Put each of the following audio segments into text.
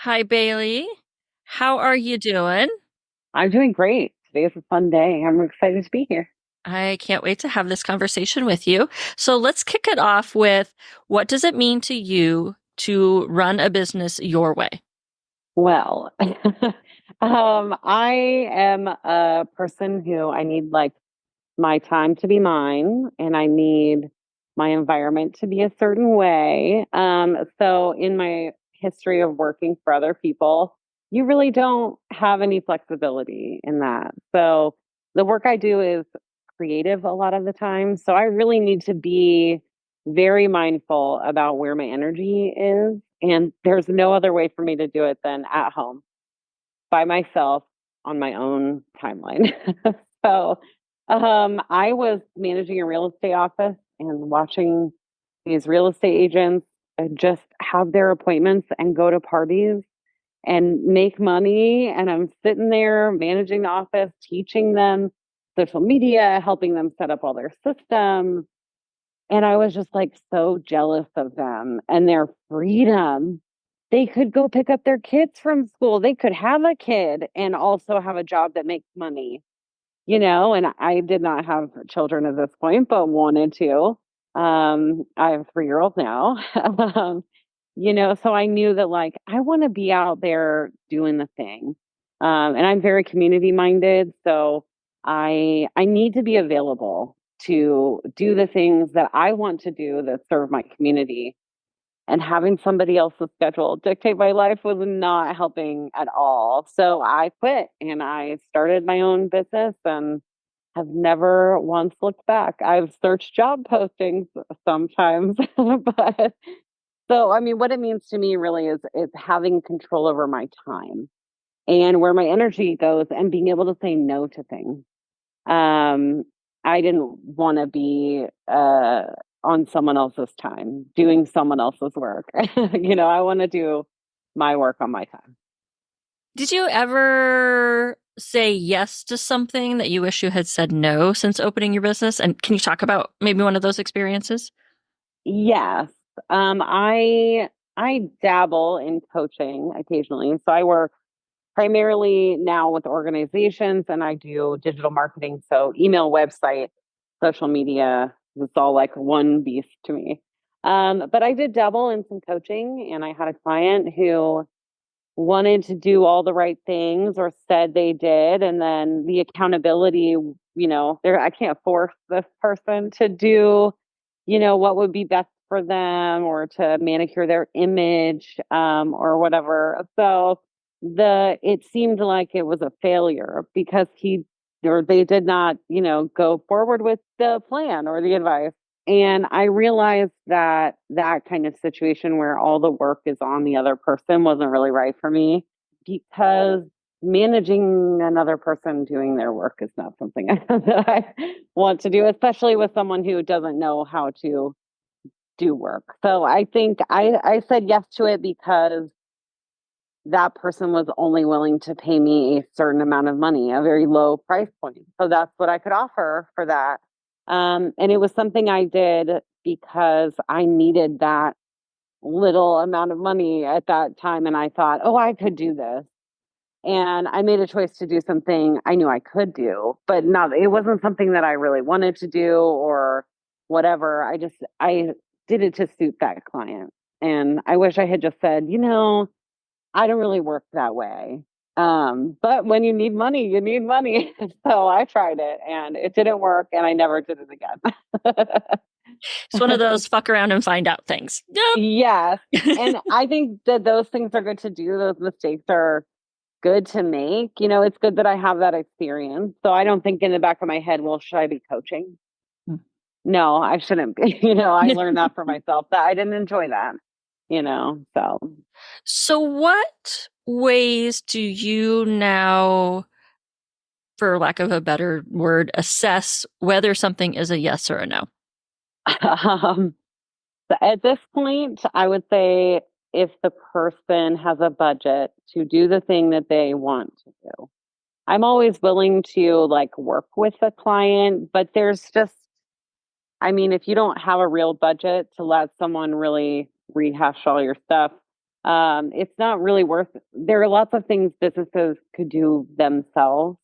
Hi, Bailey. How are you doing? I'm doing great. Today is a fun day. I'm excited to be here. I can't wait to have this conversation with you. So let's kick it off with what does it mean to you to run a business your way? Well, I am a person who I need like my time to be mine and I need my environment to be a certain way. So in my history of working for other people, you really don't have any flexibility in that. So the work I do is creative a lot of the time. So I really need to be very mindful about where my energy is. And there's no other way for me to do it than at home by myself on my own timeline. So I was managing a real estate office and watching these real estate agents just have their appointments and go to parties and make money. And I'm sitting there managing the office, teaching them social media, helping them set up all their systems. And I was just like so jealous of them and their freedom. They could go pick up their kids from school. They could have a kid and also have a job that makes money, and I did not have children at this point, but wanted to. I have a 3-year old now. So I knew that like I want to be out there doing the thing. And I'm very community minded. So I need to be available to do the things that I want to do that serve my community. And having somebody else's schedule dictate my life was not helping at all. So I quit and I started my own business and have never once looked back. I've searched job postings sometimes, but so I mean what it means to me really is having control over my time and where my energy goes and being able to say no to things. Um, I didn't want to be on someone else's time, doing someone else's work. I want to do my work on my time. Did you ever say yes to something that you wish you had said no since opening your business? And can you talk about maybe one of those experiences? Yes. I dabble in coaching occasionally. So I work primarily now with organizations and I do digital marketing. So email, website, social media, it's all like one beast to me. But I did dabble in some coaching and I had a client who wanted to do all the right things or said they did. And then the accountability, there I can't force this person to do, what would be best for them or to manicure their image, or whatever. So it seemed like it was a failure because he or they did not, go forward with the plan or the advice. And I realized that that kind of situation where all the work is on the other person wasn't really right for me because managing another person doing their work is not something that I want to do, especially with someone who doesn't know how to do work. So I think I said yes to it because that person was only willing to pay me a certain amount of money, a very low price point. So that's what I could offer for that. And it was something I did because I needed that little amount of money at that time. And I thought, oh, I could do this. And I made a choice to do something I knew I could do, but not, it wasn't something that I really wanted to do or whatever. I did it to suit that client. And I wish I had just said, I don't really work that way. But when you need money, you need money. So I tried it and it didn't work and I never did it It's one of again. those fuck around and find out things. Yes. And Yep. I think that those things are good to do. Those mistakes are good to make. It's good that I have that experience. So I don't think in the back of my head, well, should I be coaching? No, I shouldn't be. I learned that for myself that I didn't enjoy that, so. So, what ways do you now, for lack of a better word, assess whether something is a yes or a no? Um, at this point, I would say if the person has a budget to do the thing that they want to do, I'm always willing to like work with the client, but there's just, I mean, if you don't have a real budget to let someone really rehash all your stuff, It's not really worth, there are lots of things businesses could do themselves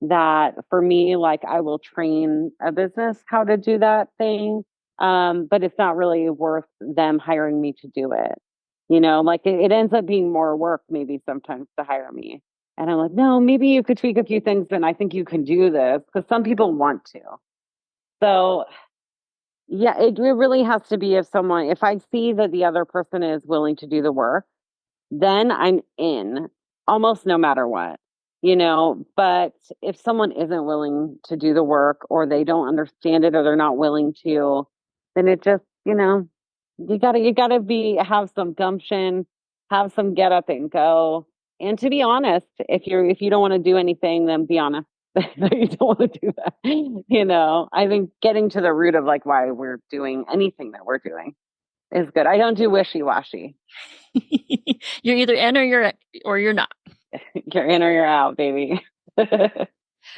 that for me, like I will train a business how to do that thing. But it's not really worth them hiring me to do it. Like it ends up being more work maybe sometimes to hire me. And I'm like, no, maybe you could tweak a few things and I think you can do this because some people want to. So yeah, it really has to be if I see that the other person is willing to do the work, then I'm in almost no matter what. But if someone isn't willing to do the work or they don't understand it or they're not willing to, then it just, you gotta have some gumption, have some get up and go. And to be honest, if you don't want to do anything, then be honest that you don't want to do that. I think getting to the root of like why we're doing anything that we're doing is good. I don't do wishy washy. You're either in or you're not. You're in or you're out, baby.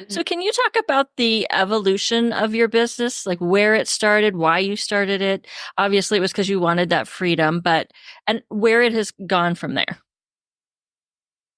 So can you talk about the evolution of your business, like where it started, why you started it? Obviously it was because you wanted that freedom, but and where it has gone from there.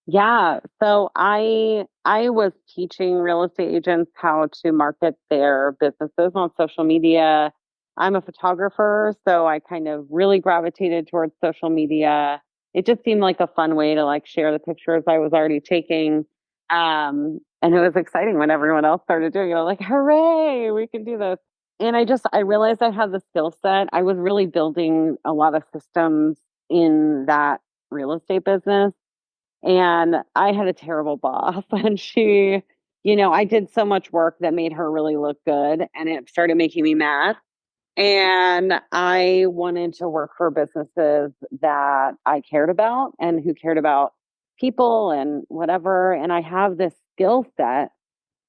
Yeah, so I was teaching real estate agents how to market their businesses on social media. I'm a photographer, so I kind of really gravitated towards social media. It just seemed like a fun way to like share the pictures I was already taking. And it was exciting when everyone else started doing it. I was like, hooray, we can do this. And I realized I had the skill set. I was really building a lot of systems in that real estate business. And I had a terrible boss, and I did so much work that made her really look good, and it started making me mad. And I wanted to work for businesses that I cared about and who cared about people and whatever. And I have this skill set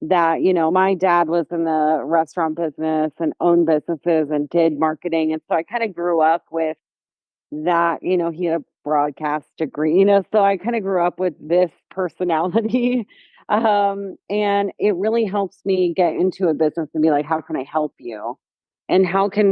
that, my dad was in the restaurant business and owned businesses and did marketing. And so I kind of grew up with that, he had a broadcast degree, so I kind of grew up with this personality. And it really helps me get into a business and be like, how can I help you? And how can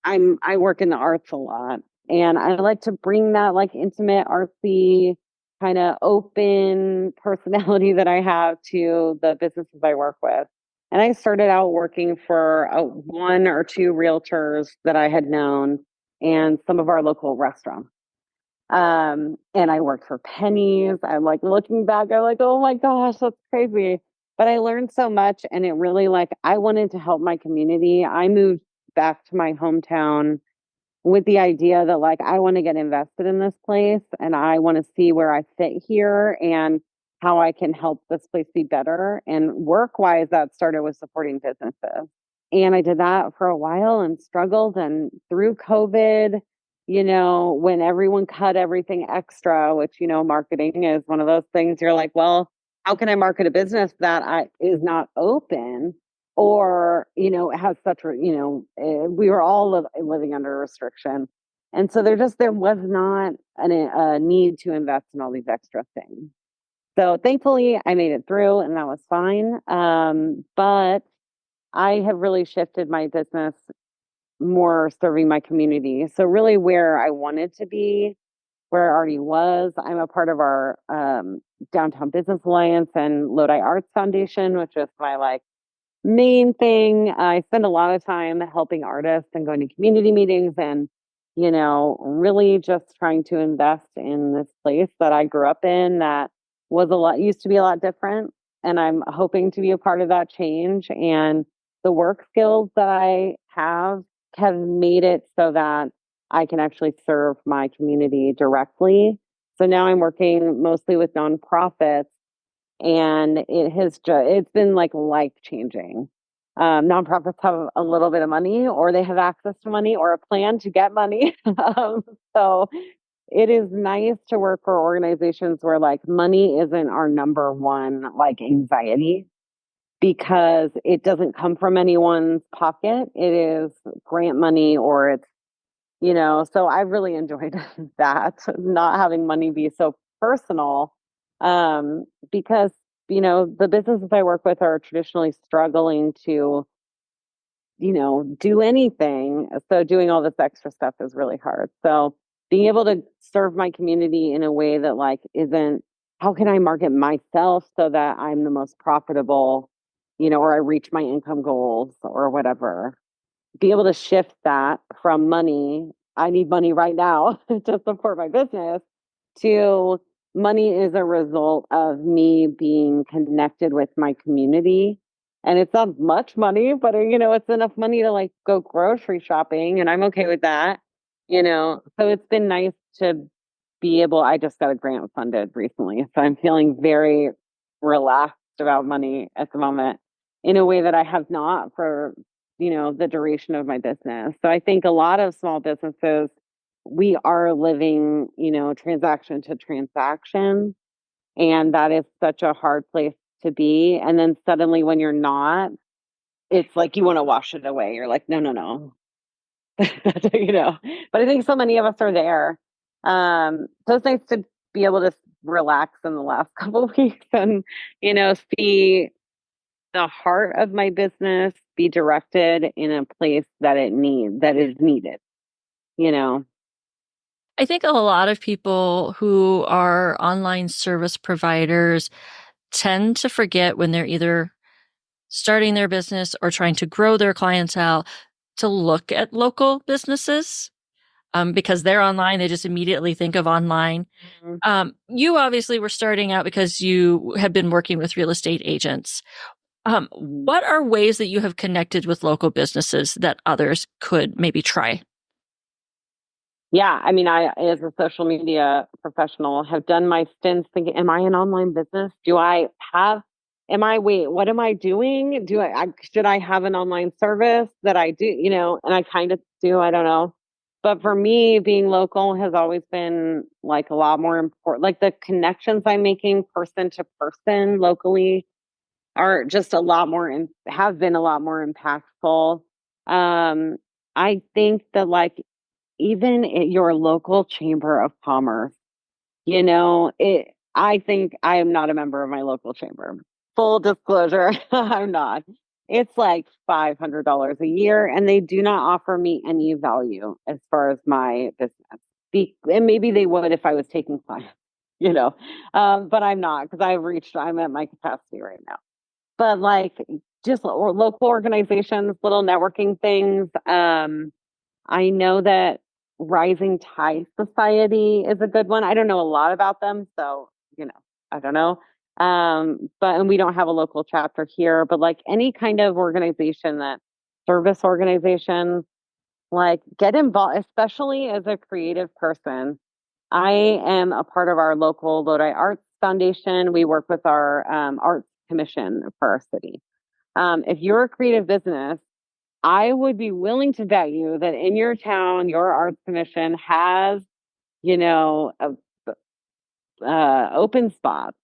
I work in the arts a lot and I like to bring that like intimate, artsy, kind of open personality that I have to the businesses I work with. And I started out working for one or two realtors that I had known and some of our local restaurants. And I worked for pennies. I'm like looking back, I'm like, oh my gosh, that's crazy. But I learned so much and it really like I wanted to help my community. I moved back to my hometown with the idea that like I want to get invested in this place and I want to see where I fit here and how I can help this place be better. And work wise, that started with supporting businesses. And I did that for a while and struggled. And through COVID, when everyone cut everything extra, which, marketing is one of those things you're like, well, how can I market a business that is not open? Or, it has we were all living under restriction. And so there was not a need to invest in all these extra things. So thankfully I made it through and that was fine. But I have really shifted my business more serving my community. So really where I wanted to be, where I already was, I'm a part of our Downtown Business Alliance and Lodi Arts Foundation, which is my like main thing. I spend a lot of time helping artists and going to community meetings and, really just trying to invest in this place that I grew up in that used to be a lot different. And I'm hoping to be a part of that change. And the work skills that I have made it so that I can actually serve my community directly. So now I'm working mostly with nonprofits and it's been like life changing. Nonprofits have a little bit of money or they have access to money or a plan to get money. So it is nice to work for organizations where like money isn't our number one like anxiety because it doesn't come from anyone's pocket. It is grant money or so I've really enjoyed that, not having money be so personal. Because, the businesses I work with are traditionally struggling to, do anything. So doing all this extra stuff is really hard. So being able to serve my community in a way that like isn't how can I market myself so that I'm the most profitable, or I reach my income goals or whatever. Be able to shift that from money, I need money right now to support my business, to money is a result of me being connected with my community. And it's not much money, but it's enough money to like go grocery shopping, and I'm okay with that. So it's been nice to be able, I just got a grant funded recently. So I'm feeling very relaxed about money at the moment in a way that I have not for, the duration of my business. So I think a lot of small businesses, we are living, transaction to transaction. And that is such a hard place to be. And then suddenly when you're not, it's like you want to wash it away. You're like, no, no, no. you know, but I think so many of us are there. So it's nice to be able to relax in the last couple of weeks and, see the heart of my business be directed in a place that is needed, you know. I think a lot of people who are online service providers tend to forget when they're either starting their business or trying to grow their clientele to look at local businesses. Because they're online, they just immediately think of online. Mhm. You obviously were starting out because you had been working with real estate agents. What are ways that you have connected with local businesses that others could maybe try? Yeah, I mean, I, as a social media professional, have done my stints thinking, am I an online business? Wait, what am I doing? Should I have an online service that I do, and I kind of do, I don't know. But for me, being local has always been like a lot more important. Like the connections I'm making person to person locally are just a lot more, have been a lot more impactful. Um, I think that like even at your local chamber of commerce, I think I am not a member of my local chamber. Full disclosure, I'm not. It's like $500 a year, and they do not offer me any value as far as my business. And maybe they would if I was taking clients, you know, but I'm not because I'm at my capacity right now. But like just or local organizations, little networking things. I know that Rising Tide Society is a good one. I don't know a lot about them, so I don't know. And we don't have a local chapter here, but like any kind of organization that service organization, like get involved, especially as a creative person. I am a part of our local Lodi Arts Foundation. We work with our arts commission for our city. If you're a creative business, I would be willing to bet you that in your town, your arts commission has, a, open spots.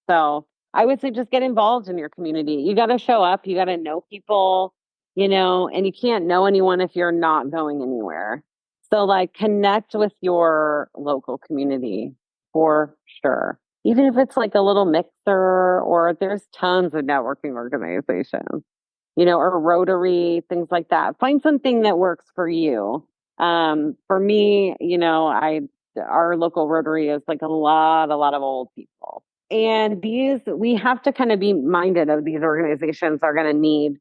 So I would say just get involved in your community. You got to show up. You got to know people, and you can't know anyone if you're not going anywhere. So like connect with your local community for sure. Even if it's like a little mixer or there's tons of networking organizations, or Rotary, things like that. Find something that works for you. For me, our local Rotary is like a lot of old people. And we have to kind of be minded of these organizations are going to need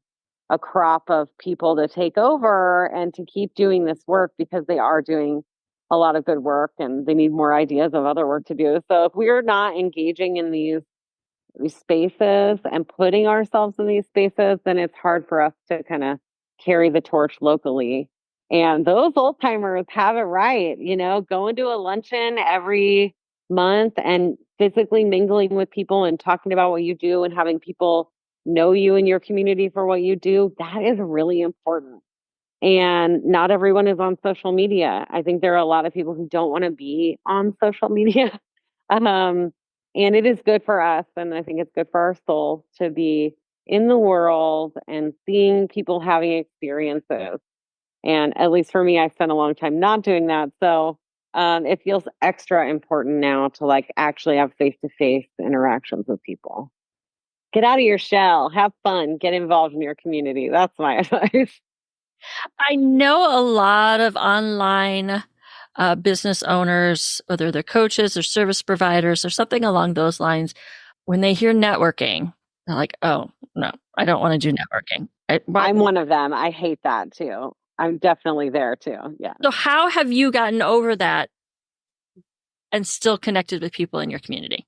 a crop of people to take over and to keep doing this work because they are doing a lot of good work and they need more ideas of other work to do. So if we're not engaging in these spaces and putting ourselves in these spaces, then it's hard for us to kind of carry the torch locally. And those old timers have it right, going to a luncheon every month and physically mingling with people and talking about what you do and having people know you in your community for what you do. That is really important. And not everyone is on social media. I think there are a lot of people who don't want to be on social media. Um, and it is good for us. And I think it's good for our soul to be in the world and seeing people having experiences. And at least for me, I spent a long time not doing that. So it feels extra important now to like actually have face to face interactions with people. Get out of your shell, have fun, get involved in your community. That's my advice. I know a lot of online business owners, whether they're coaches or service providers or something along those lines, when they hear networking, they're like, oh, no, I don't want to do networking. I'm one of them. I hate that too. I'm definitely there too. Yeah. So, how have you gotten over that and still connected with people in your community?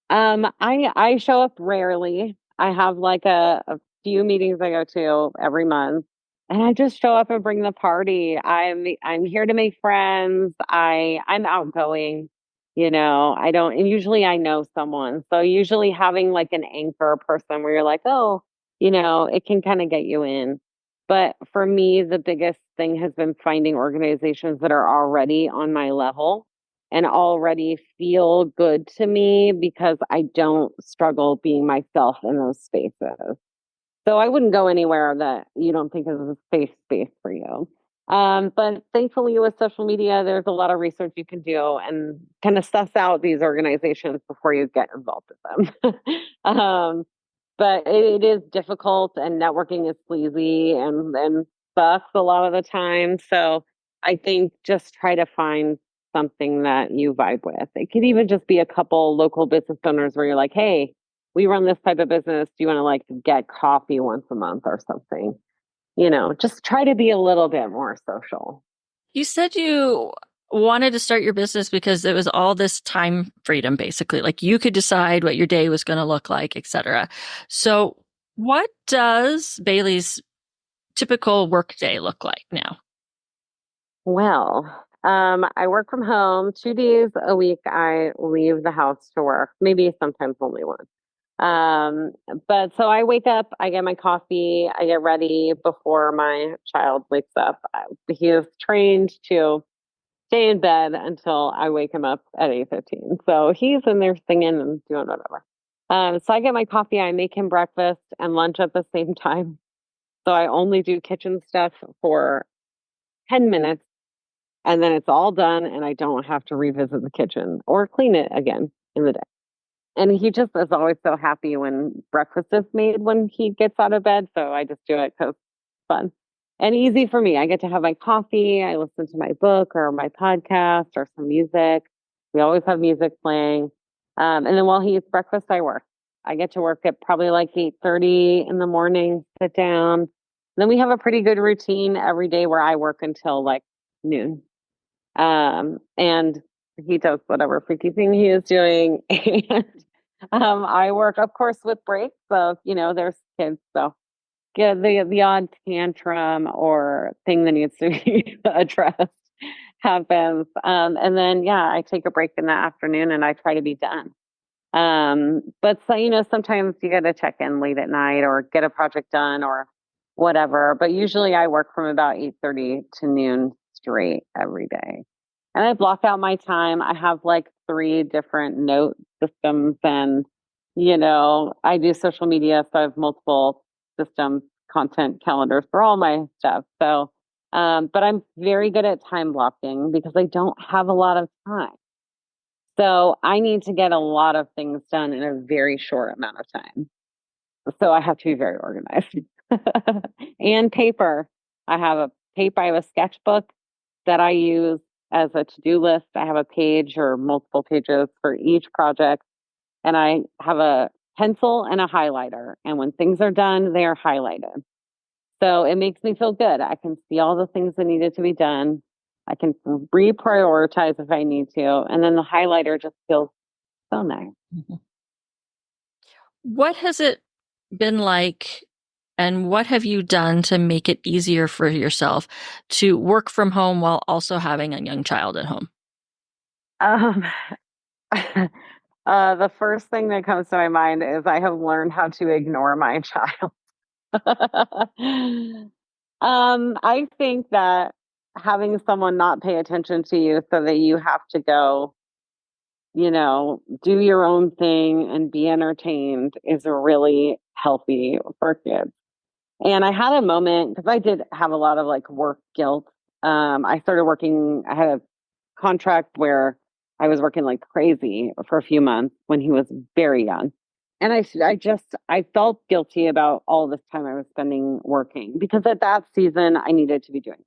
I show up rarely. I have like a few meetings I go to every month, and I just show up and bring the party. I'm here to make friends. I'm outgoing, I don't, and usually I know someone. So usually having like an anchor person where you're like, oh, it can kind of get you in. But for me, the biggest thing has been finding organizations that are already on my level and already feel good to me because I don't struggle being myself in those spaces. So I wouldn't go anywhere that you don't think is a safe space for you. But thankfully, with social media, there's a lot of research you can do and kind of suss out these organizations before you get involved with them. But it is difficult, and networking is sleazy and sucks a lot of the time. So I think just try to find something that you vibe with. It could even just be a couple local business owners where you're like, hey, we run this type of business. Do you want to like get coffee once a month or something? Just try to be a little bit more social. You said you wanted to start your business because it was all this time freedom, basically. Like you could decide what your day was going to look like, etc. So, what does Bailey's typical work day look like now? Well, I work from home 2 days a week. I leave the house to work, maybe sometimes only one. Um, but so I wake up, I get my coffee, I get ready before my child wakes up. He is trained to stay in bed until I wake him up at 8:15. So he's in there singing and doing whatever. So I get my coffee, I make him breakfast and lunch at the same time. So I only do kitchen stuff for 10 minutes and then it's all done and I don't have to revisit the kitchen or clean it again in the day. And he just is always so happy when breakfast is made when he gets out of bed. So I just do it because it's fun and easy for me. I get to have my coffee. I listen to my book or my podcast or some music. We always have music playing. And then while he eats breakfast, I work. I get to work at probably like 8:30 in the morning, sit down. Then we have a pretty good routine every day where I work until like noon. And he does whatever freaky thing he is doing. And I work, of course, with breaks. So, there's kids. So get the odd tantrum or thing that needs to be addressed happens. And then, yeah, I take a break in the afternoon and I try to be done. But so, sometimes you got to check in late at night or get a project done or whatever. But usually I work from about 8:30 to noon straight every day. And I block out my time. I have like three different note systems and, I do social media. So I have multiple systems, content calendars for all my stuff. So, but I'm very good at time blocking because I don't have a lot of time. So I need to get a lot of things done in a very short amount of time. So I have to be very organized. And paper. I have a sketchbook that I use as a to-do list. I have a page or multiple pages for each project. And I have a pencil and a highlighter. And when things are done, they are highlighted. So it makes me feel good. I can see all the things that needed to be done. I can reprioritize if I need to. And then the highlighter just feels so nice. Mhm. What has it been like, and what have you done to make it easier for yourself to work from home while also having a young child at home? Um, the first thing that comes to my mind is I have learned how to ignore my child. I think that having someone not pay attention to you so that you have to go, do your own thing and be entertained is really healthy for kids. And I had a moment because I did have a lot of like work guilt. I had a contract where I was working like crazy for a few months when he was very young. And I felt guilty about all this time I was spending working because at that season I needed to be doing.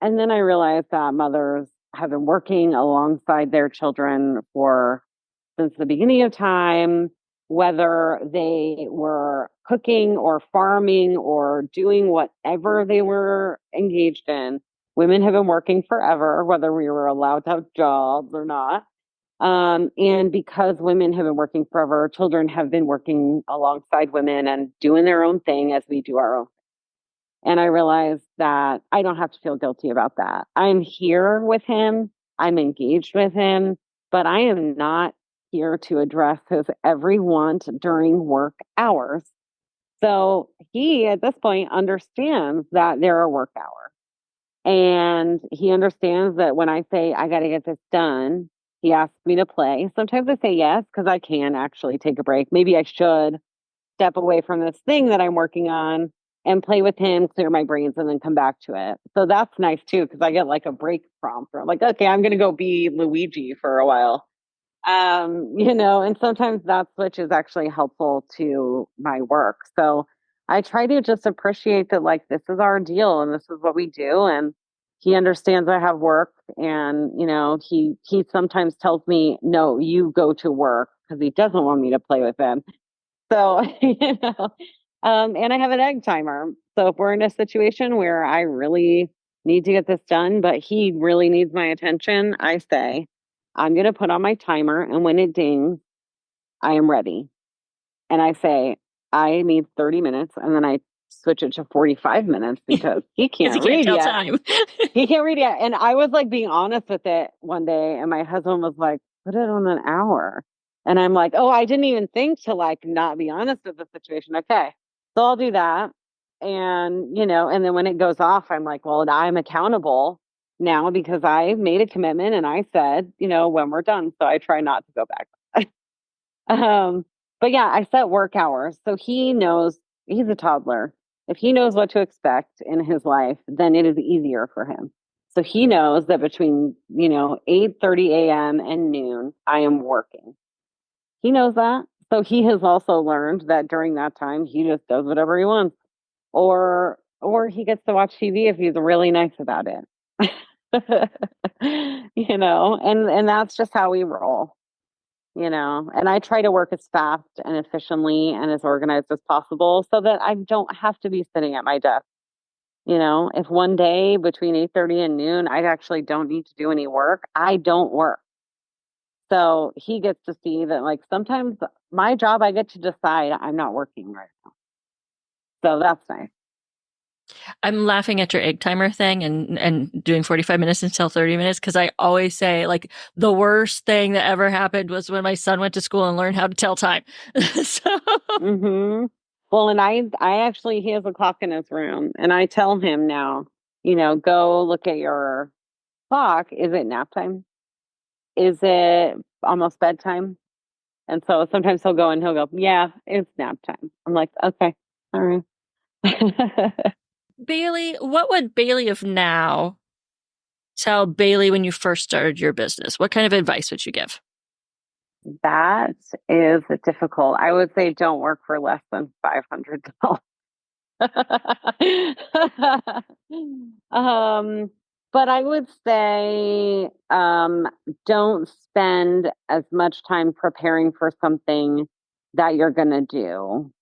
And then I realized that mothers have been working alongside their children for since the beginning of time, whether they were cooking or farming or doing whatever they were engaged in. Women have been working forever, whether we were allowed to have jobs or not. And because women have been working forever, children have been working alongside women and doing their own thing as we do our own. And I realized that I don't have to feel guilty about that. I'm here with him, I'm engaged with him, but I am not here to address his every want during work hours. So he, at this point, understands that there are work hours. And he understands that when I say, I got to get this done, he asks me to play. Sometimes I say yes, because I can actually take a break. Maybe I should step away from this thing that I'm working on and play with him, clear my brains, and then come back to it. So that's nice too, because I get like a break prompt or like, okay, I'm going to go be Luigi for a while. And sometimes that switch is actually helpful to my work. So I try to just appreciate that, like, this is our deal and this is what we do. And he understands I have work. And, he sometimes tells me, no, you go to work because he doesn't want me to play with him. So, and I have an egg timer. So if we're in a situation where I really need to get this done, but he really needs my attention, I say, I'm going to put on my timer. And when it dings, I am ready. And I say, I need 30 minutes. And then I switch it to 45 minutes because he Because he can't can't read tell yet. time. He can't read yet. And I was like being honest with it one day. And my husband was like, put it on an hour. And I'm like, oh, I didn't even think to like not be honest with the situation. Okay. So I'll do that. And then when it goes off, I'm like, well, I'm accountable now because I made a commitment and I said, when we're done. So I try not to go back. Um, but yeah, I set work hours. So he knows he's a toddler. If he knows what to expect in his life, then it is easier for him. So he knows that between, 8:30 a.m. and noon, I am working. He knows that. So he has also learned that during that time, he just does whatever he wants. Or he gets to watch TV if he's really nice about it. And that's just how we roll. And I try to work as fast and efficiently and as organized as possible so that I don't have to be sitting at my desk. If one day between 8:30 and noon, I actually don't need to do any work, I don't work. So he gets to see that, like, sometimes my job, I get to decide I'm not working right now. So that's nice. I'm laughing at your egg timer thing and doing 45 minutes until 30 minutes because I always say, like, the worst thing that ever happened was when my son went to school and learned how to tell time. So Well, and I actually, he has a clock in his room, and I tell him now, go look at your clock. Is it nap time? Is it almost bedtime? And so sometimes he'll go, yeah, it's nap time. I'm like, okay, all right. Bailey, what would Bailey of now tell Bailey when you first started your business? What kind of advice would you give? That is difficult. I would say don't work for less than $500. um, but I would say don't spend as much time preparing for something that you're going to do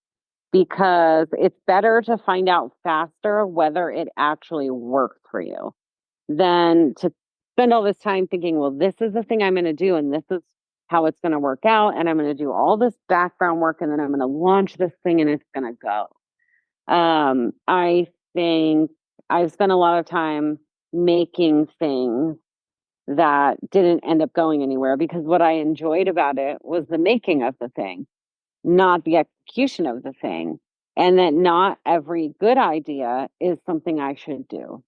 because it's better to find out faster whether it actually works for you than to spend all this time thinking, well, this is the thing I'm going to do and this is how it's going to work out. And I'm going to do all this background work and then I'm going to launch this thing and it's going to go. I think I've spent a lot of time making things that didn't end up going anywhere because what I enjoyed about it was the making of the thing, not the execution of the thing. And that not every good idea is something I should do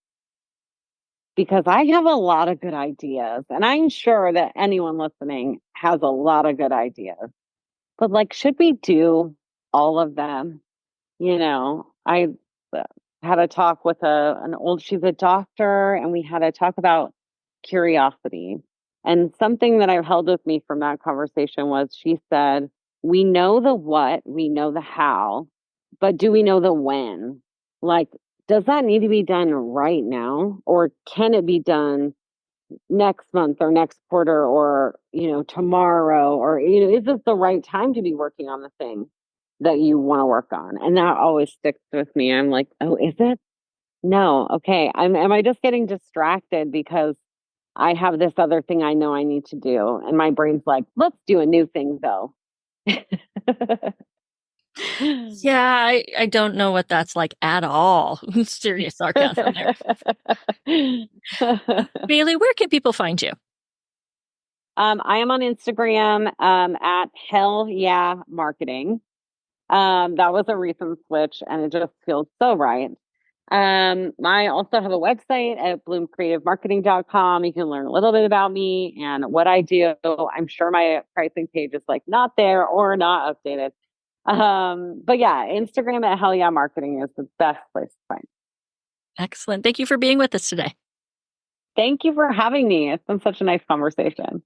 because I have a lot of good ideas. And I'm sure that anyone listening has a lot of good ideas. But, like, should we do all of them? I had a talk with she's a doctor, and we had a talk about curiosity. And something that I've held with me from that conversation was she said, we know the what, we know the how, but do we know the when? Like, does that need to be done right now? Or can it be done next month or next quarter or, tomorrow or, is this the right time to be working on the thing that you want to work on? And that always sticks with me. I'm like, oh, is it? No. Okay. Am I just getting distracted because I have this other thing I know I need to do? And my brain's like, let's do a new thing though. Yeah, I don't know what that's like at all. Serious sarcasm there. Bailey, where can people find you? I am on Instagram at Hell Yeah Marketing. That was a recent switch and it just feels so right. I also have a website at bloomcreativemarketing.com. You can learn a little bit about me and what I do. I'm sure my pricing page is like not there or not updated. But yeah, Instagram at Hell Yeah Marketing is the best place to find. Excellent. Thank you for being with us today. Thank you for having me. It's been such a nice conversation.